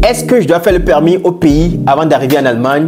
Est-ce que je dois faire le permis au pays avant d'arriver en Allemagne?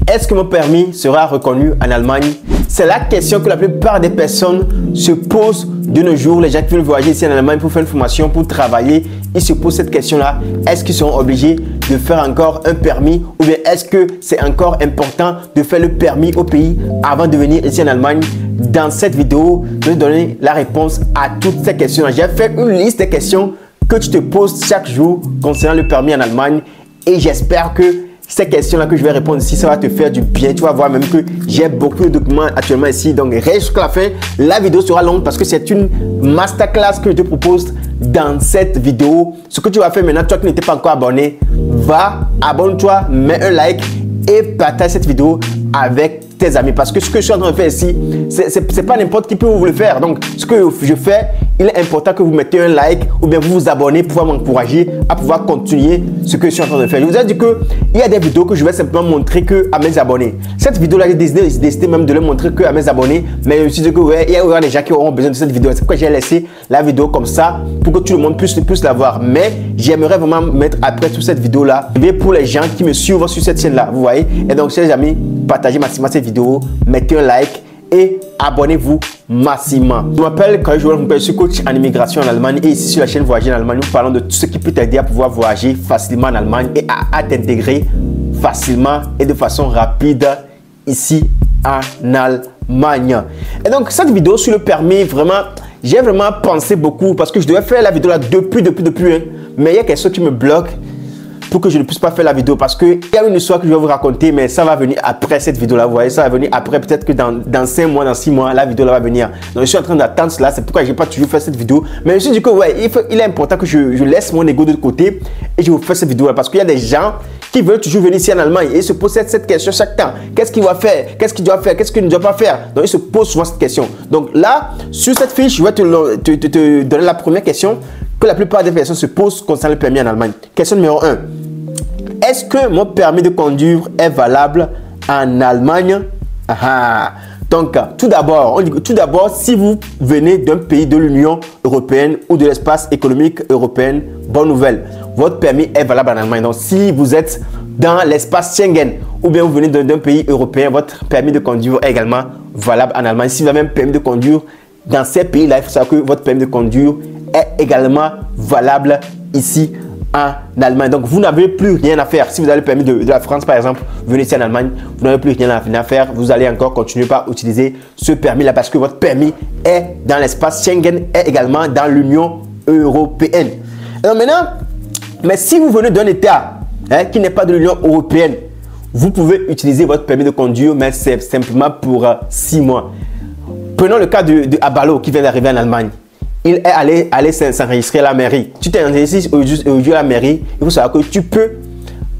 Est-ce que mon permis sera reconnu en Allemagne? C'est la question que la plupart des personnes se posent de nos jours. Les gens qui veulent voyager ici en Allemagne pour faire une formation, pour travailler, ils se posent cette question-là. Est-ce qu'ils seront obligés de faire encore un permis ou bien est-ce que c'est encore important de faire le permis au pays avant de venir ici en Allemagne? Dans cette vidéo, je vais donner la réponse à toutes ces questions-là. J'ai fait une liste de questions que tu te poses chaque jour concernant le permis en Allemagne et j'espère que ces questions-là que je vais répondre ici, ça va te faire du bien. Tu vas voir même que j'ai beaucoup de documents actuellement ici. Donc, reste jusqu'à la fin. La vidéo sera longue parce que c'est une masterclass que je te propose dans cette vidéo. Ce que tu vas faire maintenant, toi qui n'étais pas encore abonné, va, abonne-toi, mets un like et partage cette vidéo avec tes amis. Parce que ce que je suis en train de faire ici, c'est pas n'importe qui peut vous le faire. Donc, ce que je fais, il est important que vous mettez un like ou bien vous vous abonnez pour pouvoir m'encourager à pouvoir continuer ce que je suis en train de faire. Je vous ai dit qu'il y a des vidéos que je vais simplement montrer que à mes abonnés. Cette vidéo-là, j'ai décidé même de le montrer que à mes abonnés. Mais je me suis dit que ouais, il y aura des gens qui auront besoin de cette vidéo. C'est pourquoi j'ai laissé la vidéo comme ça pour que tout le monde puisse la voir. Mais j'aimerais vraiment mettre après toute cette vidéo-là pour les gens qui me suivent sur cette chaîne-là. Vous voyez? Et donc, chers amis, partagez massivement cette vidéo, mettez un like et abonnez-vous massivement. Je m'appelle Kayo Joël, je suis coach en immigration en Allemagne et ici sur la chaîne Voyager en Allemagne, nous parlons de tout ce qui peut t'aider à pouvoir voyager facilement en Allemagne et à t'intégrer facilement et de façon rapide ici en Allemagne. Et donc cette vidéo sur le permis, vraiment, j'ai vraiment pensé beaucoup parce que je devais faire la vidéo là depuis, hein, mais il y a quelque chose qui me bloque pour que je ne puisse pas faire la vidéo parce qu'il y a une histoire que je vais vous raconter, mais ça va venir après cette vidéo là. Vous voyez, ça va venir après, peut-être que dans 5 mois, dans 6 mois, la vidéo là va venir. Donc je suis en train d'attendre cela, c'est pourquoi je n'ai pas toujours fait cette vidéo. Mais je me suis dit que ouais, il est important que je laisse mon ego de côté et je vous fais cette vidéo là parce qu'il y a des gens qui veulent toujours venir ici en Allemagne et ils se posent cette question chaque temps. Qu'est-ce qu'il va faire? Qu'est-ce qu'il doit faire? Qu'est-ce qu'il ne doit pas faire? Donc ils se posent souvent cette question. Donc là, sur cette fiche, je vais te donner la première question que la plupart des personnes se posent concernant le permis en Allemagne. Question numéro 1. Est-ce que mon permis de conduire est valable en Allemagne? Donc, tout d'abord, si vous venez d'un pays de l'Union européenne ou de l'espace économique européen, bonne nouvelle, votre permis est valable en Allemagne. Donc, si vous êtes dans l'espace Schengen ou bien vous venez d'un pays européen, votre permis de conduire est également valable en Allemagne. Si vous avez un permis de conduire dans ces pays-là, il faut savoir que votre permis de conduire est également valable ici en Allemagne. Donc, vous n'avez plus rien à faire. Si vous avez le permis de la France, par exemple, vous venez ici en Allemagne, vous n'avez plus rien à faire. Vous allez encore continuer par utiliser ce permis-là parce que votre permis est dans l'espace Schengen et également dans l'Union européenne. Alors maintenant, mais si vous venez d'un État qui n'est pas de l'Union européenne, vous pouvez utiliser votre permis de conduire, mais c'est simplement pour 6 mois. Prenons le cas de Abalo qui vient d'arriver en Allemagne. Il est allé s'enregistrer à la mairie. Tu t'es enregistré aujourd'hui à la mairie. Il faut savoir que tu peux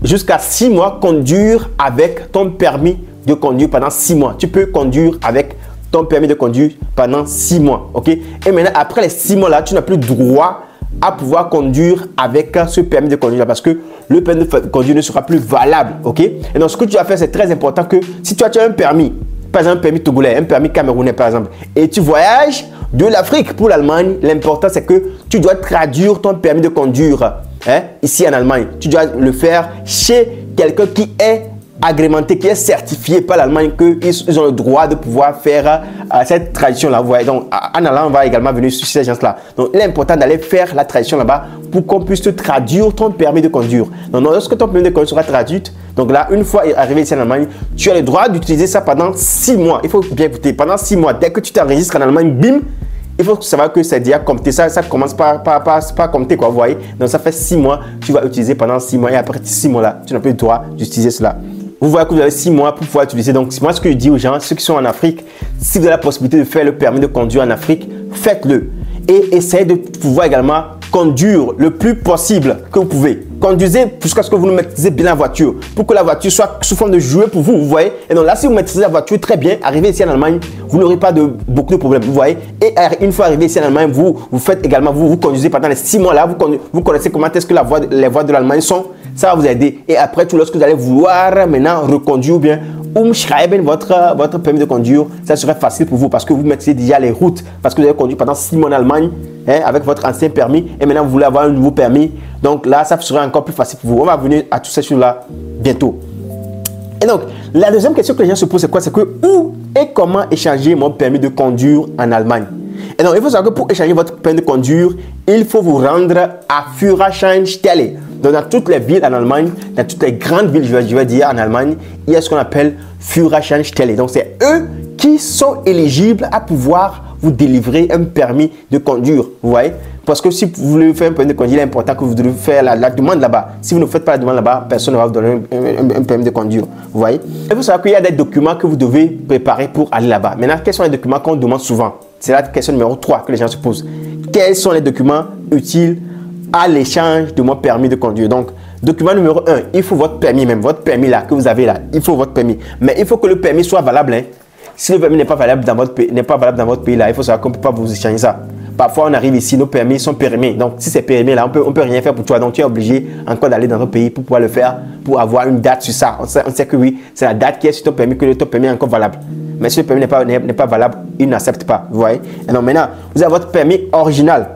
jusqu'à 6 mois conduire avec ton permis de conduire pendant 6 mois. Tu peux conduire avec ton permis de conduire pendant 6 mois. Ok? Et maintenant, après les 6 mois là, tu n'as plus droit à pouvoir conduire avec ce permis de conduire parce que le permis de conduire ne sera plus valable. Ok? Et donc, ce que tu vas faire, c'est très important que si tu as un permis, par exemple un permis togolais, un permis camerounais par exemple, et tu voyages de l'Afrique pour l'Allemagne, l'important c'est que tu dois traduire ton permis de conduire ici en Allemagne. Tu dois le faire chez quelqu'un qui est agrémenté, qui est certifié par l'Allemagne, qu'ils ont le droit de pouvoir faire cette traduction-là. Vous voyez, donc en allant, on va également venir sur ces gens-là. Donc, il est important d'aller faire la traduction là-bas pour qu'on puisse te traduire ton permis de conduire. Donc, lorsque ton permis de conduire sera traduit, donc là, une fois arrivé ici en Allemagne, tu as le droit d'utiliser ça pendant 6 mois. Il faut bien écouter, pendant 6 mois, dès que tu t'enregistres en Allemagne, bim, il faut savoir que c'est déjà compté. Ça commence par compter, quoi, vous voyez. Donc, ça fait 6 mois, tu vas utiliser pendant 6 mois et après 6 mois là, tu n'as plus le droit d'utiliser cela. Vous voyez que vous avez 6 mois pour pouvoir utiliser. Donc, moi, ce que je dis aux gens, ceux qui sont en Afrique, si vous avez la possibilité de faire le permis de conduire en Afrique, faites-le. Et essayez de pouvoir également conduire le plus possible que vous pouvez. Conduisez jusqu'à ce que vous ne maîtrisez bien la voiture pour que la voiture soit sous forme de jouet pour vous, vous voyez. Et donc là, si vous maîtrisez la voiture très bien, arrivez ici en Allemagne, vous n'aurez pas beaucoup de problèmes, vous voyez. Et une fois arrivé ici en Allemagne, vous faites également, vous conduisez pendant les 6 mois là, vous connaissez comment est-ce que les voies de l'Allemagne sont. Ça va vous aider. Et après tout, lorsque vous allez vouloir maintenant reconduire ou bien umschreiben votre permis de conduire, ça serait facile pour vous parce que vous maîtrisez déjà les routes. Parce que vous avez conduit pendant 6 mois en Allemagne, avec votre ancien permis et maintenant vous voulez avoir un nouveau permis. Donc là, ça sera encore plus facile pour vous. On va venir à tout ça sur là bientôt. Et donc, la deuxième question que les gens se posent, c'est quoi? C'est que où et comment échanger mon permis de conduire en Allemagne? Et donc, il faut savoir que pour échanger votre permis de conduire, il faut vous rendre à Führerscheinstelle. Donc, dans toutes les villes en Allemagne, dans toutes les grandes villes, je vais dire en Allemagne, il y a ce qu'on appelle Führerscheinstelle. Donc, c'est eux qui sont éligibles à pouvoir vous délivrer un permis de conduire. Vous voyez? Parce que si vous voulez faire un permis de conduire, il est important que vous devez faire la demande là-bas. Si vous ne faites pas la demande là-bas, personne ne va vous donner un permis de conduire. Vous voyez? Il faut savoir qu'il y a des documents que vous devez préparer pour aller là-bas. Maintenant, quels sont les documents qu'on demande souvent? C'est la question numéro 3 que les gens se posent. Quels sont les documents utiles à l'échange de mon permis de conduire? Donc, document numéro 1, il faut votre permis même. Votre permis là, que vous avez là, il faut votre permis. Mais il faut que le permis soit valable. Hein. Si le permis n'est pas valable dans votre pays, là, il faut savoir qu'on ne peut pas vous échanger ça. Parfois, on arrive ici, nos permis sont périmés. Donc, si c'est périmé, là, on peut rien faire pour toi. Donc, tu es obligé encore d'aller dans ton pays pour pouvoir le faire, pour avoir une date sur ça. On sait que oui, c'est la date qui est sur ton permis, que ton permis est encore valable. Mais si le permis n'est pas valable, il n'accepte pas. Vous voyez? Et donc, maintenant, vous avez votre permis original.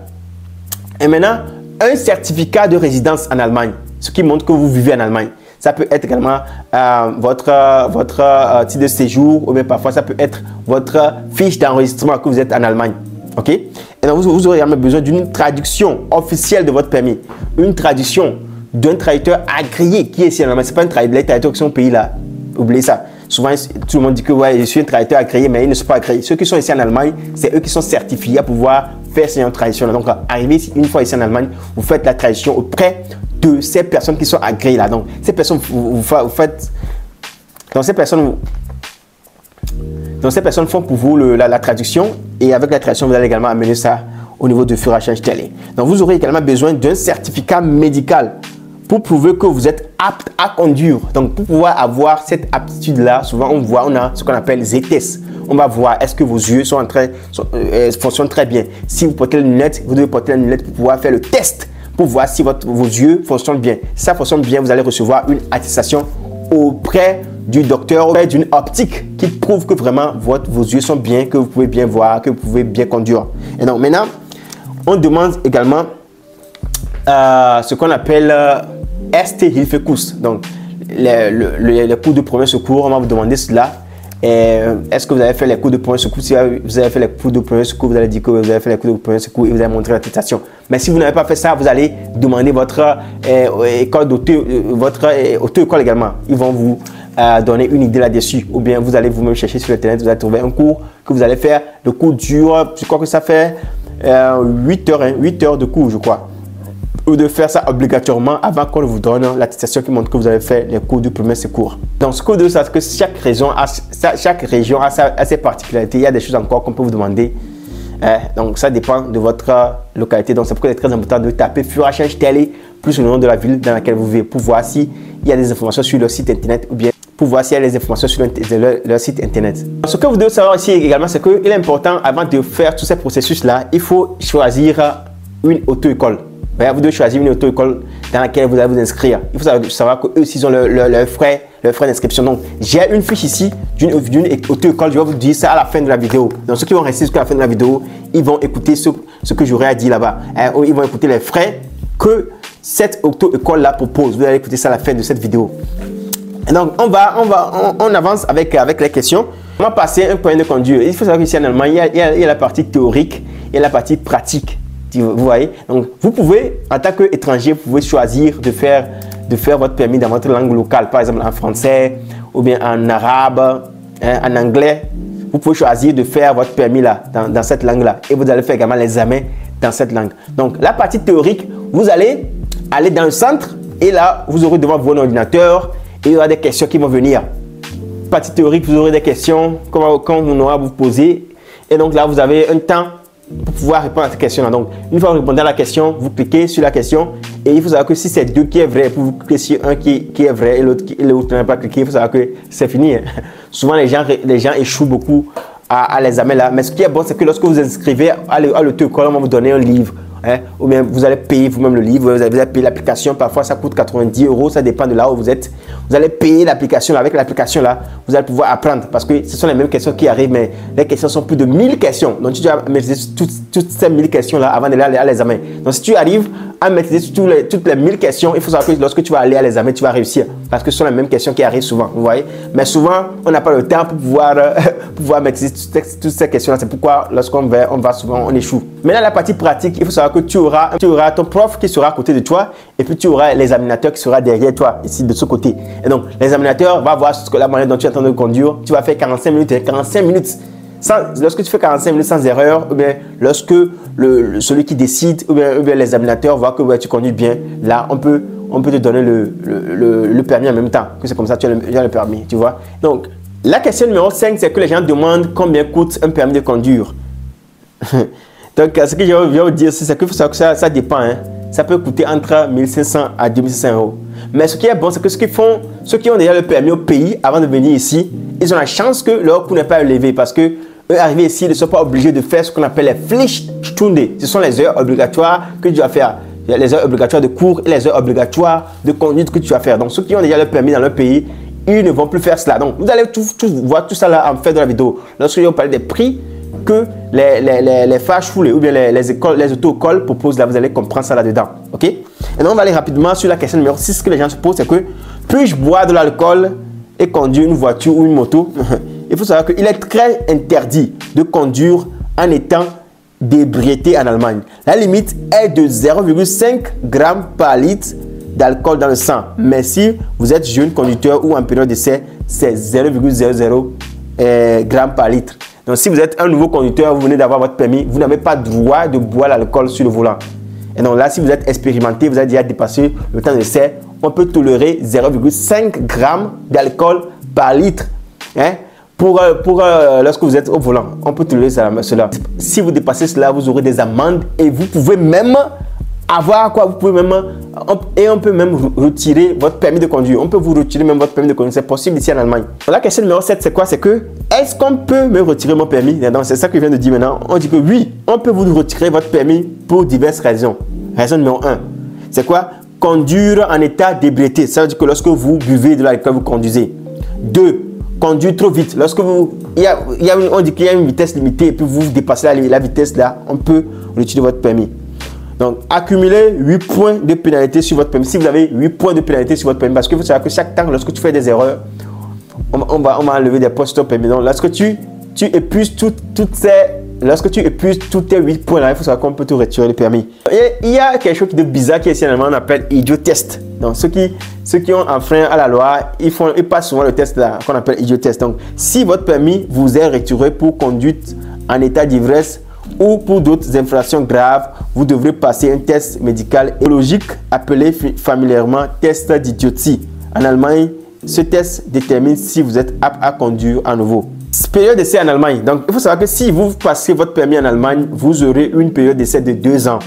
Et maintenant, un certificat de résidence en Allemagne, ce qui montre que vous vivez en Allemagne. Ça peut être également votre titre de séjour, ou bien parfois, ça peut être votre fiche d'enregistrement que vous êtes en Allemagne. OK? Et donc, vous aurez également besoin d'une traduction officielle de votre permis. Une traduction d'un traducteur agréé qui est ici en Allemagne. Ce n'est pas un traducteur qui sont au pays là. Oubliez ça. Souvent, tout le monde dit que ouais, je suis un traducteur agréé, mais ils ne sont pas agréés. Ceux qui sont ici en Allemagne, c'est eux qui sont certifiés à pouvoir faire cette traduction. Donc, arrivez une fois ici en Allemagne, vous faites la traduction auprès de ces personnes qui sont agréées là. Donc, ces personnes, vous faites. Donc, ces personnes font pour vous la traduction et avec la traduction, vous allez également amener ça au niveau de Führerscheinstelle. Donc, vous aurez également besoin d'un certificat médical pour prouver que vous êtes apte à conduire. Donc, pour pouvoir avoir cette aptitude-là, souvent on a ce qu'on appelle des tests. On va voir est-ce que vos yeux fonctionnent très bien. Si vous portez les lunettes, vous devez porter les lunettes pour pouvoir faire le test pour voir si vos yeux fonctionnent bien. Si ça fonctionne bien, vous allez recevoir une attestation auprès du docteur, auprès d'une optique qui prouve que vraiment vos yeux sont bien, que vous pouvez bien voir, que vous pouvez bien conduire. Et donc maintenant, on demande également ce qu'on appelle Erste-Hilfe-Kurs. Donc les cours de premier secours, on va vous demander cela. Est-ce que vous avez fait les cours de premier secours? Si vous avez fait les cours de premier secours, vous allez dire que vous avez fait les cours de premier secours et vous allez montrer l'attestation. Mais si vous n'avez pas fait ça, vous allez demander votre école auto-école également. Ils vont vous donner une idée là-dessus. Ou bien vous allez vous-même chercher sur Internet, vous allez trouver un cours que vous allez faire. Le cours dure, je crois que ça fait 8 heures de cours, je crois. Ou de faire ça obligatoirement avant qu'on vous donne l'attestation qui montre que vous avez fait les cours du premier secours. Donc, ce que de ça, c'est que chaque région a ses particularités. Il y a des choses encore qu'on peut vous demander. Donc, ça dépend de votre localité. Donc, c'est pourquoi il est très important de taper Führerscheinstelle plus le nom de la ville dans laquelle vous vivez pour voir s'il y a des informations sur leur site internet ou bien pour voir s'il y a des informations sur leur site internet. Ce que vous devez savoir ici également, c'est qu'il est important avant de faire tous ces processus-là, il faut choisir une auto-école. Vous devez choisir une auto-école dans laquelle vous allez vous inscrire. Il faut savoir qu'eux aussi ils ont leurs frais d'inscription. Donc, j'ai une fiche ici d'une auto-école. Je vais vous dire ça à la fin de la vidéo. Donc, ceux qui vont rester jusqu'à la fin de la vidéo, ils vont écouter ce que j'aurai à dire là-bas. Ils vont écouter les frais que cette auto-école-là propose. Vous allez écouter ça à la fin de cette vidéo. Et donc, on avance avec les questions. On va passer un point de conduire. Il faut savoir qu'ici en Allemagne, il y a la partie théorique et la partie pratique. Vous voyez, donc vous pouvez, en tant qu'étranger, vous pouvez choisir de faire votre permis dans votre langue locale, par exemple en français ou bien en arabe, en anglais. Vous pouvez choisir de faire votre permis là, dans cette langue-là, et vous allez faire également l'examen dans cette langue. Donc, la partie théorique, vous allez aller dans le centre et là, vous aurez devant votre ordinateur et il y aura des questions qui vont venir. Partie théorique, vous aurez des questions qu'on aura à vous poser et donc là, vous avez un temps pour pouvoir répondre à cette question-là. Donc, une fois que vous répondez à la question, vous cliquez sur la question et il faut savoir que si c'est deux qui est vrai, vous cliquez sur un qui est vrai et l'autre n'a pas cliqué, il faut savoir que c'est fini. Souvent, les gens échouent beaucoup à l'examen là. Mais ce qui est bon, c'est que lorsque vous inscrivez à l'auto-école, on va vous donner un livre. Ou bien vous allez payer vous-même le livre, vous allez payer l'application. Parfois, ça coûte 90 €. Ça dépend de là où vous êtes. vous allez payer l'application. Avec l'application là, vous allez pouvoir apprendre parce que ce sont les mêmes questions qui arrivent, mais les questions sont plus de 1000 questions. Donc, tu dois maîtriser toutes ces 1000 questions là avant d'aller à l'examen. Donc, si tu arrives à maîtriser toutes les 1000 questions, il faut savoir que lorsque tu vas aller à l'examen, tu vas réussir parce que ce sont les mêmes questions qui arrivent souvent. Vous voyez? Mais souvent, on n'a pas le temps pour pouvoir maîtriser toutes ces questions là. C'est pourquoi lorsqu'on va souvent, on échoue. Maintenant, la partie pratique, il faut savoir que tu auras ton prof qui sera à côté de toi et puis tu auras l'examinateur qui sera derrière toi, ici de ce côté. Et donc, l'examinateur va voir ce que la manière dont tu es en train de conduire. Tu vas faire 45 minutes et 45 minutes. Lorsque tu fais 45 minutes sans erreur, ou bien lorsque celui qui décide, ou bien l'examinateur voit que tu conduis bien, là, on peut te donner le permis en même temps. Que c'est comme ça que tu as le permis, tu vois. Donc, la question numéro 5, c'est que les gens demandent combien coûte un permis de conduire. Donc, ce que je viens vous dire, c'est que ça dépend. Hein. Ça peut coûter entre 1500 à 2500 euros. Mais ce qui est bon, c'est que ceux qui ont déjà le permis au pays avant de venir ici, ils ont la chance que leur coût n'est pas élevé parce que eux arrivés ici, ils ne sont pas obligés de faire ce qu'on appelle les Pflichtstunde. Ce sont les heures obligatoires que tu dois faire. Les heures obligatoires de cours et les heures obligatoires de conduite que tu vas faire. Donc, ceux qui ont déjà le permis dans leur pays, ils ne vont plus faire cela. Donc, vous allez voir tout ça là en fait dans la vidéo. Lorsque je vais vous parler des prix que les Fahrschule ou bien les auto-écoles proposent là, vous allez comprendre ça là-dedans. Ok? Et donc, on va aller rapidement sur la question numéro 6 que les gens se posent, c'est que puis-je boire de l'alcool et conduire une voiture ou une moto? Il faut savoir qu'il est très interdit de conduire en étant d'ébriété en Allemagne. La limite est de 0,5 g par litre d'alcool dans le sang. Mais si vous êtes jeune conducteur ou en période d'essai, c'est 0,00 g par litre. Donc, si vous êtes un nouveau conducteur, vous venez d'avoir votre permis, vous n'avez pas droit de boire l'alcool sur le volant. Et donc là, si vous êtes expérimenté, vous avez déjà dépassé le temps d'essai, on peut tolérer 0,5 g d'alcool par litre. Hein? Pour lorsque vous êtes au volant, on peut tolérer cela. Si vous dépassez cela, vous aurez des amendes et vous pouvez même avoir quoi? Vous pouvez même, on peut même retirer votre permis de conduire. On peut vous retirer même votre permis de conduire. C'est possible ici en Allemagne. La question numéro 7, c'est quoi? C'est que, est-ce qu'on peut me retirer mon permis? C'est ça que je viens de dire maintenant. On dit que oui, on peut vous retirer votre permis pour diverses raisons. Raison numéro 1, c'est quoi? Conduire en état d'ébriété. Ça veut dire que lorsque vous buvez de l'alcool, vous conduisez. 2, conduire trop vite. Lorsque on dit qu'il y a une vitesse limitée et puis vous dépassez la vitesse là, on peut retirer votre permis. Donc, accumulez 8 points de pénalité sur votre permis. Si vous avez 8 points de pénalité sur votre permis, parce que vous savez que chaque temps, lorsque tu fais des erreurs, on va enlever des points sur ton permis. Donc, lorsque tu épuises lorsque tu épuises tous tes 8 points là, il faut savoir qu'on peut te retirer le permis. Et il y a quelque chose de bizarre qui est ici en Allemagne, on appelle idiotest. Donc, ceux qui ont enfreint à la loi, ils passent souvent le test là qu'on appelle idiotest. Donc, si votre permis vous est retiré pour conduite en état d'ivresse ou pour d'autres infractions graves, vous devrez passer un test médical et logique appelé familièrement test d'idiotie. En Allemagne, ce test détermine si vous êtes apte à conduire à nouveau. Période d'essai en Allemagne. Donc, il faut savoir que si vous passez votre permis en Allemagne, vous aurez une période d'essai de 2 ans.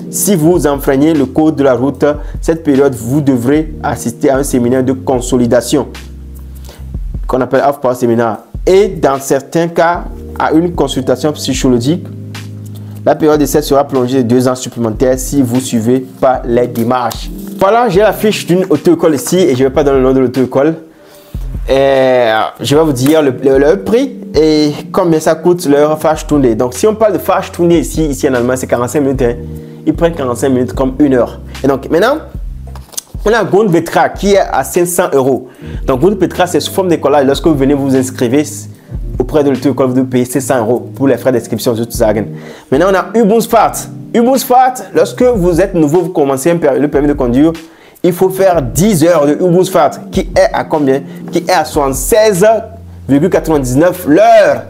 Si vous enfreignez le code de la route, cette période, vous devrez assister à un séminaire de consolidation qu'on appelle Aufbauséminaire. Et dans certains cas, à une consultation psychologique. La période d'essai sera prolongée de 2 ans supplémentaires si vous ne suivez pas les démarches. Voilà, j'ai la fiche d'une auto-école ici et je ne vais pas donner le nom de l'auto-école. Je vais vous dire le prix et combien ça coûte leur Fahrschule. Donc, si on parle de Fahrschule ici en Allemagne, c'est 45 minutes. Hein. Ils prennent 45 minutes comme 1 heure. Et donc, maintenant, on a Grundbetrag qui est à 500 euros. Donc, Grundbetrag, c'est sous forme d'écolage. Lorsque vous venez vous inscrivez auprès de l'auto-école, vous devez payer 500 euros pour les frais d'inscription. Maintenant, on a Übungsfahrt. Übungsfahrt, lorsque vous êtes nouveau, vous commencez le permis de conduire, il faut faire 10 heures de Übungsfahrt qui est à combien? Qui est à 76,99 l'heure.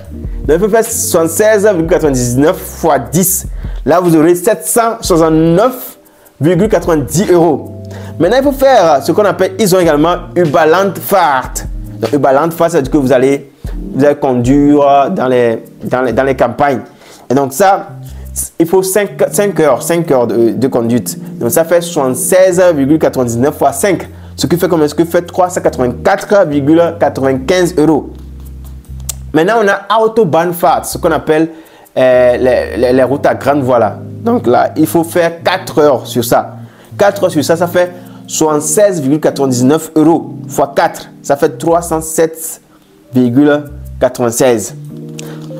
Donc, il faut faire 76,99 fois 10. Là, vous aurez 769,90 euros. Maintenant, il faut faire ce qu'on appelle, ils ont également Überlandfahrt. Donc, Überlandfahrt, ça veut dire que vous allez conduire dans les campagnes. Et donc, ça, il faut 5 heures de conduite. Donc, ça fait 76,99 fois 5. Ce qui fait combien? Ce qui fait 384,95 euros. Maintenant, on a Autobahnfahrt, ce qu'on appelle les routes à grande voie là. Donc là, il faut faire 4 heures sur ça. 4 heures sur ça, ça fait 76,99 € x 4. Ça fait 307,96.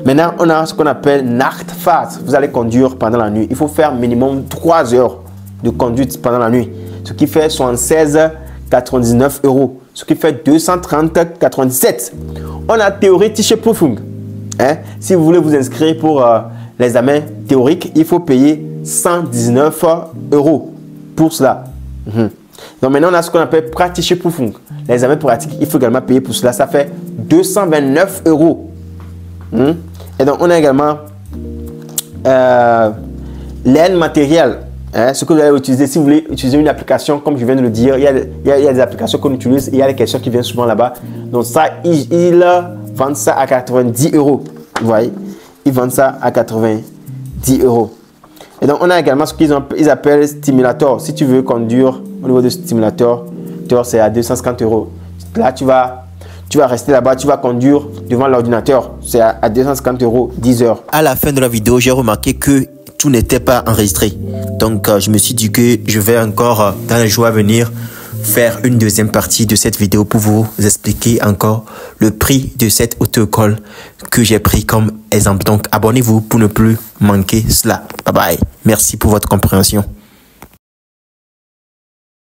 Maintenant, on a ce qu'on appelle Nachtfahrt. Vous allez conduire pendant la nuit. Il faut faire minimum 3 heures de conduite pendant la nuit. Ce qui fait 76,99 €. Ce qui fait 230,97. On a Theoretische Prüfung. Si vous voulez vous inscrire pour l'examen théorique, il faut payer 119 € pour cela. Donc maintenant, on a ce qu'on appelle Praktische Prüfung. L'examen pratique, il faut également payer pour cela. Ça fait 229 €. Et donc, on a également Lernmaterial. Ce que vous allez utiliser, si vous voulez utiliser une application, comme je viens de le dire, il y a des applications qu'on utilise et il y a des questions qui viennent souvent là-bas. Donc ça, ils vendent ça à 90 €. Vous voyez, ils vendent ça à 90 €. Et donc, on a également ce qu'ils appellent Stimulator. Si tu veux conduire au niveau de Stimulator, c'est à 250 €. Là, tu vas rester là-bas, tu vas conduire devant l'ordinateur. C'est à 250 € 10 heures. À la fin de la vidéo, j'ai remarqué que tout n'était pas enregistré. Donc, je me suis dit que je vais encore, dans les jours à venir, faire une deuxième partie de cette vidéo pour vous expliquer encore le prix de cette auto-école que j'ai pris comme exemple. Donc, abonnez-vous pour ne plus manquer cela. Bye bye. Merci pour votre compréhension.